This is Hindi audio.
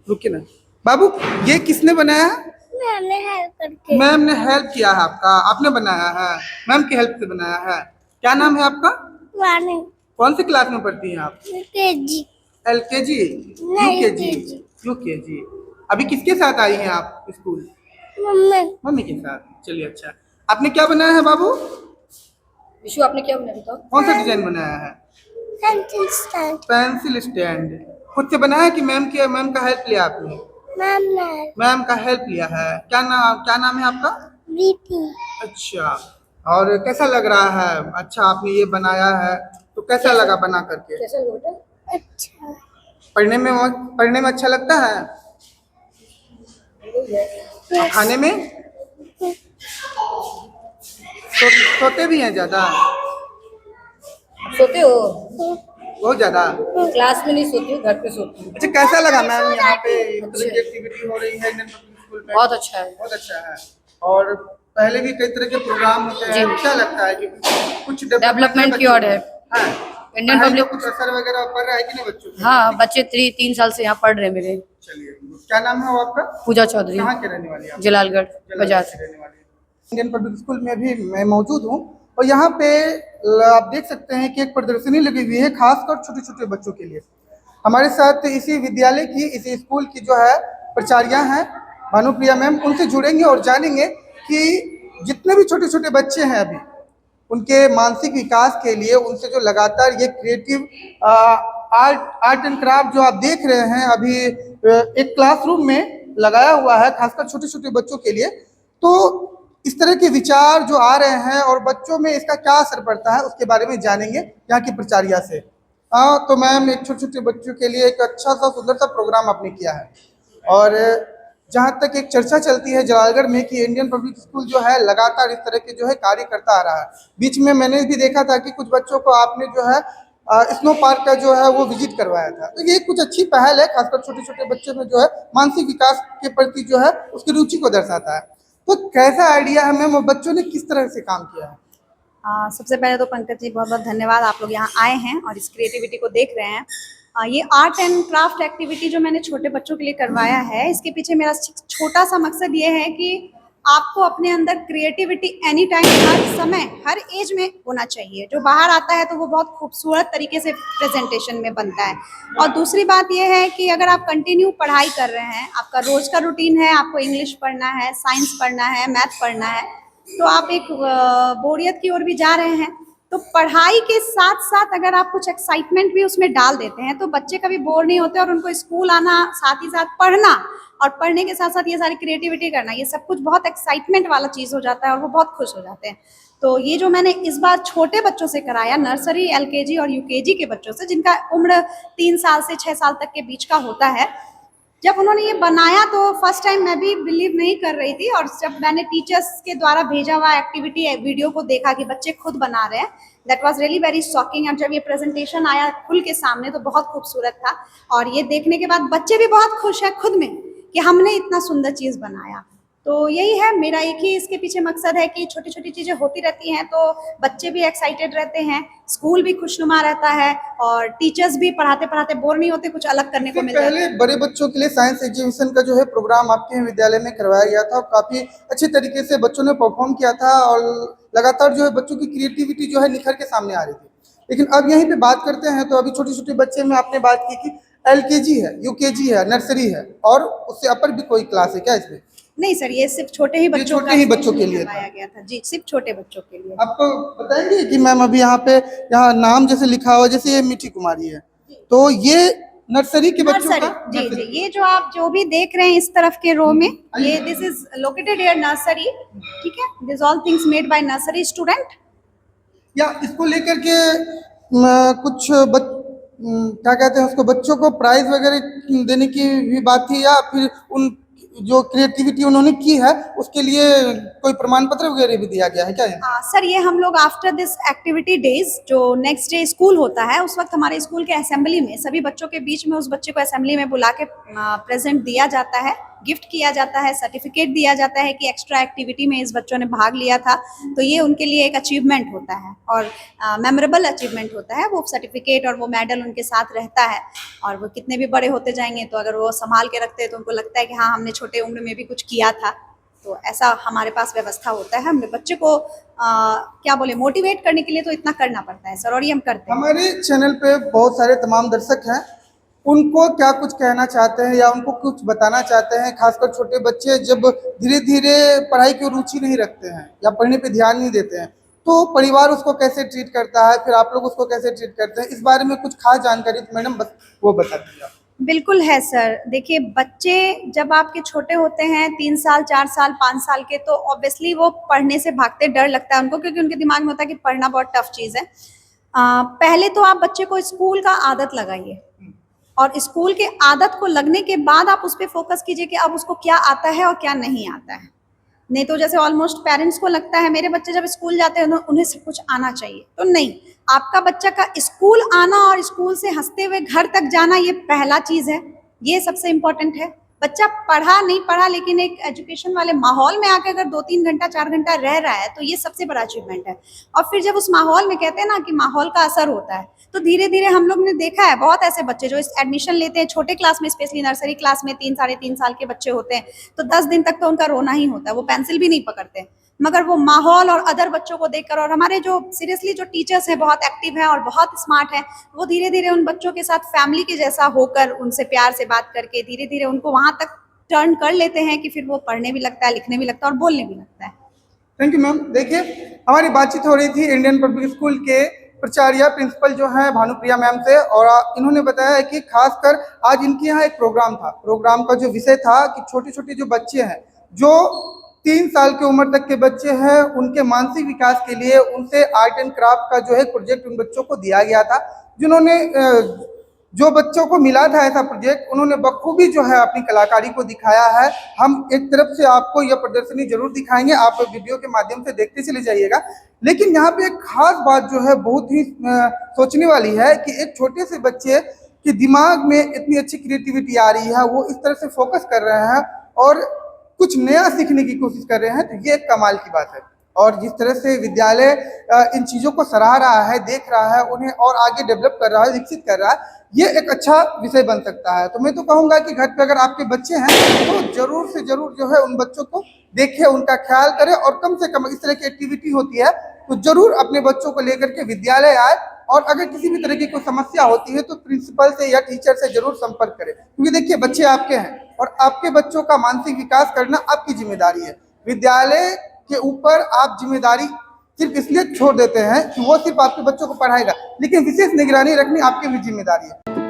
रुकिए ना बाबू, ये किसने बनाया है? मैम ने हेल्प करके। मैम ने हेल्प किया है आपका, आपने बनाया है, मैम की हेल्प से बनाया है। क्या नाम है आपका? वानी कौन सी क्लास में पढ़ती हैं आप? केजी। LKG, नहीं UKG? केजी। UKG। अभी किसके साथ आई हैं आप स्कूल? मम्मी मम्मी के साथ। चलिए अच्छा, आपने क्या बनाया है बाबू? विशु आपने क्या बनाया बताओ? कौन सा डिजाइन बनाया है? Pencil stand. Pencil stand. खुद से बनाया कि मैम का हेल्प लिया आपने? मैम ने मैम का हेल्प लिया है। क्या नाम है आपका? बीटी। अच्छा, और कैसा लग रहा है? अच्छा, आपने ये बनाया है तो कैसा लगा बना करके? कैसा लगा बेटा? अच्छा पढ़ने में अच्छा लगता है? और खाने में? सोते भी हैं ज्यादा? सोते हो? बहुत ज्यादा? क्लास में नहीं सोती हो, घर पे सोती हूँ। अच्छा, कैसा लगा मैम यहाँ पे इस तरह की एक्टिविटी हो रही है इंडियन पब्लिक स्कूल में? बहुत अच्छा है। बहुत अच्छा है। और पहले भी कई तरह के प्रोग्राम होते हैं, जी। क्या लगता है कि कुछ डेवलपमेंट की ओर है। इंडियन पढ़ाई पब्लिक का कुछ असर वगैरह पड़ रहा है कि नहीं बच्चों पे? हाँ, बच्चे 3 साल से यहाँ पढ़ रहे हैं मेरे। चलिए, क्या नाम है वो आपका? पूजा चौधरी, कहाँ के रहने वाली हैं आप? जलालगढ़ बाजार। के रहने वाली हैं। इंडियन पब्लिक स्कूल में भी मैं मौजूद हूँ और यहाँ पे आप देख सकते हैं कि एक प्रदर्शनी लगी हुई है खासकर छोटे छोटे बच्चों के लिए। हमारे साथ इसी विद्यालय की, इसी स्कूल की जो है प्राचार्या हैं भानुप्रिया मैम, उनसे जुड़ेंगे और जानेंगे कि जितने भी छोटे छोटे बच्चे हैं अभी उनके मानसिक विकास के लिए उनसे जो लगातार ये क्रिएटिव आर्ट एंड क्राफ्ट जो आप देख रहे हैं अभी एक क्लासरूम में लगाया हुआ है खासकर छोटे छोटे बच्चों के लिए, तो इस तरह के विचार जो आ रहे हैं और बच्चों में इसका क्या असर पड़ता है उसके बारे में जानेंगे यहाँ की प्राचार्या से। तो मैम, एक छोटे छोटे बच्चों के लिए एक अच्छा सा सुंदर सा प्रोग्राम आपने किया है और जहाँ तक एक चर्चा चलती है जलालगढ़ में कि इंडियन पब्लिक स्कूल जो है लगातार इस तरह के जो है कार्य करता आ रहा है। बीच में मैंने भी देखा था कि कुछ बच्चों को आपने जो है स्नो पार्क का जो है वो विजिट करवाया था, तो ये कुछ अच्छी पहल है खासकर छोटे छोटे बच्चे में जो है मानसिक विकास के प्रति जो है उसकी रुचि को दर्शाता है। तो कैसा आइडिया है मैम और बच्चों ने किस तरह से काम किया है? सबसे पहले तो पंकज जी बहुत बहुत धन्यवाद, आप लोग यहाँ आए हैं और इस क्रिएटिविटी को देख रहे हैं। ये आर्ट एंड क्राफ्ट एक्टिविटी जो मैंने छोटे बच्चों के लिए करवाया है, इसके पीछे मेरा छोटा सा मकसद ये है कि आपको अपने अंदर क्रिएटिविटी एनी टाइम, हर समय, हर एज में होना चाहिए। जो बाहर आता है तो वो बहुत खूबसूरत तरीके से प्रेजेंटेशन में बनता है। और दूसरी बात ये है कि अगर आप कंटिन्यू पढ़ाई कर रहे हैं, आपका रोज का रूटीन है, आपको इंग्लिश पढ़ना है, साइंस पढ़ना है, मैथ पढ़ना है, तो आप एक बोरियत की ओर भी जा रहे हैं। तो पढ़ाई के साथ साथ अगर आप कुछ एक्साइटमेंट भी उसमें डाल देते हैं तो बच्चे कभी बोर नहीं होते और उनको स्कूल आना, साथ ही साथ पढ़ना और पढ़ने के साथ साथ ये सारी क्रिएटिविटी करना, ये सब कुछ बहुत एक्साइटमेंट वाला चीज़ हो जाता है और वो बहुत खुश हो जाते हैं। तो ये जो मैंने इस बार छोटे बच्चों से कराया, नर्सरी, LKG और UKG के बच्चों से, जिनका उम्र 3 साल से 6 साल तक के बीच का होता है, जब उन्होंने ये बनाया तो फर्स्ट टाइम मैं भी बिलीव नहीं कर रही थी। और जब मैंने टीचर्स के द्वारा भेजा हुआ एक्टिविटी वीडियो को देखा कि बच्चे खुद बना रहे हैं, that was really very shocking. और जब ये प्रेजेंटेशन आया खुल के सामने तो बहुत खूबसूरत था और ये देखने के बाद बच्चे भी बहुत खुश हैं खुद में कि हमने इतना सुंदर चीज़ बनाया। तो यही है मेरा, एक ही इसके पीछे मकसद है कि छोटी छोटी चीज़ें होती रहती हैं तो बच्चे भी एक्साइटेड रहते हैं, स्कूल भी खुशनुमा रहता है और टीचर्स भी पढ़ाते पढ़ाते बोर नहीं होते, कुछ अलग करने को मिलता है। पहले बड़े बच्चों के लिए साइंस एग्जीबिशन का जो है प्रोग्राम आपके विद्यालय में करवाया गया था और काफी अच्छे तरीके से बच्चों ने परफॉर्म किया था और लगातार जो है बच्चों की क्रिएटिविटी जो है निखर के सामने आ रही थी। लेकिन अब यहीं पे बात करते हैं तो अभी छोटे छोटे बच्चे में आपने बात की कि LKG है, UKG है, नर्सरी है और उससे अपर भी कोई क्लास है क्या इसमें? नहीं सर, ये सिर्फ छोटे ही बच्चों के लिए करवाया गया था जी, सिर्फ छोटे बच्चों के लिए। आपको बताएंगे कि मैम अभी यहाँ नाम जैसे लिखा हुआ, जैसे ये मीठी कुमारी है, तो ये नर्सरी के बच्चों का? जी जी, ये जो आप जो भी देख रहे हैं इस तरफ के रो में, ये this is located here nursery, ठीक है। This all things made by nursery student. या इसको लेकर के कुछ क्या कहते हैं उसको, बच्चों को प्राइज वगैरह देने की भी बात थी या फिर उन जो क्रिएटिविटी उन्होंने की है उसके लिए कोई प्रमाण पत्र वगैरह भी दिया गया है क्या? सर, ये हम लोग आफ्टर दिस एक्टिविटी डेज, जो नेक्स्ट डे स्कूल होता है, उस वक्त हमारे स्कूल के असेंबली में सभी बच्चों के बीच में उस बच्चे को असेंबली में बुला के प्रेजेंट दिया जाता है गिफ्ट किया जाता है, सर्टिफिकेट दिया जाता है कि एक्स्ट्रा एक्टिविटी में इस बच्चों ने भाग लिया था, तो ये उनके लिए एक अचीवमेंट होता है और मेमोरेबल अचीवमेंट होता है। वो सर्टिफिकेट और वो मेडल उनके साथ रहता है और वो कितने भी बड़े होते जाएंगे तो अगर वो संभाल के रखते हैं तो उनको लगता है कि हाँ, हमने छोटे उम्र में भी कुछ किया था। तो ऐसा हमारे पास व्यवस्था होता है। हमें बच्चे को क्या बोले, मोटिवेट करने के लिए तो इतना करना पड़ता है सर, और ये हम करते हैं। हमारे चैनल पे बहुत सारे तमाम दर्शक हैं, उनको क्या कुछ कहना चाहते हैं या उनको कुछ बताना चाहते हैं, खासकर छोटे बच्चे जब धीरे धीरे पढ़ाई की रुचि नहीं रखते हैं या पढ़ने पे ध्यान नहीं देते हैं, तो परिवार उसको कैसे ट्रीट करता है, फिर आप लोग उसको कैसे ट्रीट करते हैं, इस बारे में कुछ खास जानकारी तो मैडम बस वो बता दीजिए। बिल्कुल है सर। देखिए, बच्चे जब आपके छोटे होते हैं 3 साल 4 साल 5 साल के, तो ऑब्वियसली वो पढ़ने से भागते, डर लगता है उनको, क्योंकि उनके दिमाग में होता है कि पढ़ना बहुत टफ चीज़ है। पहले तो आप बच्चे को स्कूल का आदत लगाइए और स्कूल के आदत को लगने के बाद आप उस पर फोकस कीजिए कि अब उसको क्या आता है और क्या नहीं आता है। नहीं तो जैसे ऑलमोस्ट पेरेंट्स को लगता है मेरे बच्चे जब स्कूल जाते हैं उन्हें सब कुछ आना चाहिए, तो नहीं। आपका बच्चा का स्कूल आना और स्कूल से हंसते हुए घर तक जाना, ये पहला चीज़ है, ये सबसे इम्पोर्टेंट है। बच्चा पढ़ा नहीं पढ़ा, लेकिन एक एजुकेशन वाले माहौल में आकर अगर 2-3 घंटा 4 घंटा रह रहा है, तो ये सबसे बड़ा अचीवमेंट है। और फिर जब उस माहौल में, कहते हैं ना कि माहौल का असर होता है, तो धीरे धीरे हम लोग ने देखा है बहुत ऐसे बच्चे जो इस एडमिशन लेते हैं छोटे क्लास में, स्पेशली नर्सरी क्लास में 3 साढ़े 3 साल के बच्चे होते हैं, तो 10 दिन तक तो उनका रोना ही होता है, वो पेंसिल भी नहीं पकड़ते। मगर वो माहौल और अदर बच्चों को देखकर, और हमारे जो सीरियसली जो टीचर्स हैं बहुत एक्टिव हैं और बहुत स्मार्ट हैं, वो धीरे धीरे उन बच्चों के साथ फैमिली के जैसा होकर उनसे प्यार से बात करके धीरे धीरे उनको वहाँ तक टर्न कर लेते हैं कि फिर वो पढ़ने भी लगता है, लिखने भी लगता है और बोलने भी लगता है। Thank you ma'am. देखिए, हमारी बातचीत हो रही थी इंडियन पब्लिक स्कूल के प्राचार्य प्रिंसिपल जो हैं भानुप्रिया मैम से, और इन्होंने बताया है कि खासकर आज इनके यहाँ एक प्रोग्राम था। प्रोग्राम का जो विषय था कि छोटे छोटे जो बच्चे हैं, जो 3 साल की उम्र तक के बच्चे हैं, उनके मानसिक विकास के लिए उनसे आर्ट एंड क्राफ्ट का जो है प्रोजेक्ट उन बच्चों को दिया गया था। जिन्होंने जो बच्चों को मिला था ऐसा प्रोजेक्ट, उन्होंने बखूबी जो है अपनी कलाकारी को दिखाया है। हम एक तरफ से आपको यह प्रदर्शनी जरूर दिखाएंगे, आप वीडियो के माध्यम से देखते चले जाइएगा। लेकिन यहाँ पे एक खास बात जो है बहुत ही सोचने वाली है कि एक छोटे से बच्चे के दिमाग में इतनी अच्छी क्रिएटिविटी आ रही है, वो इस तरह से फोकस कर रहे हैं और कुछ नया सीखने की कोशिश कर रहे हैं, तो ये एक कमाल की बात है। और जिस तरह से विद्यालय इन चीज़ों को सराह रहा है, देख रहा है, उन्हें और आगे डेवलप कर रहा है, विकसित कर रहा है, ये एक अच्छा विषय बन सकता है। तो मैं तो कहूँगा कि घर पे अगर आपके बच्चे हैं तो जरूर से जरूर जो है उन बच्चों को देखें, उनका ख्याल करें, और कम से कम इस तरह की एक्टिविटी होती है तो जरूर अपने बच्चों को लेकर के विद्यालय आए, और अगर किसी भी तरह की कोई समस्या होती है तो प्रिंसिपल से या टीचर से जरूर संपर्क करें, क्योंकि देखिए बच्चे आपके हैं और आपके बच्चों का मानसिक विकास करना आपकी जिम्मेदारी है। विद्यालय के ऊपर आप जिम्मेदारी सिर्फ इसलिए छोड़ देते हैं कि वो सिर्फ आपके बच्चों को पढ़ाएगा, लेकिन विशेष निगरानी रखनी आपकी भी जिम्मेदारी है।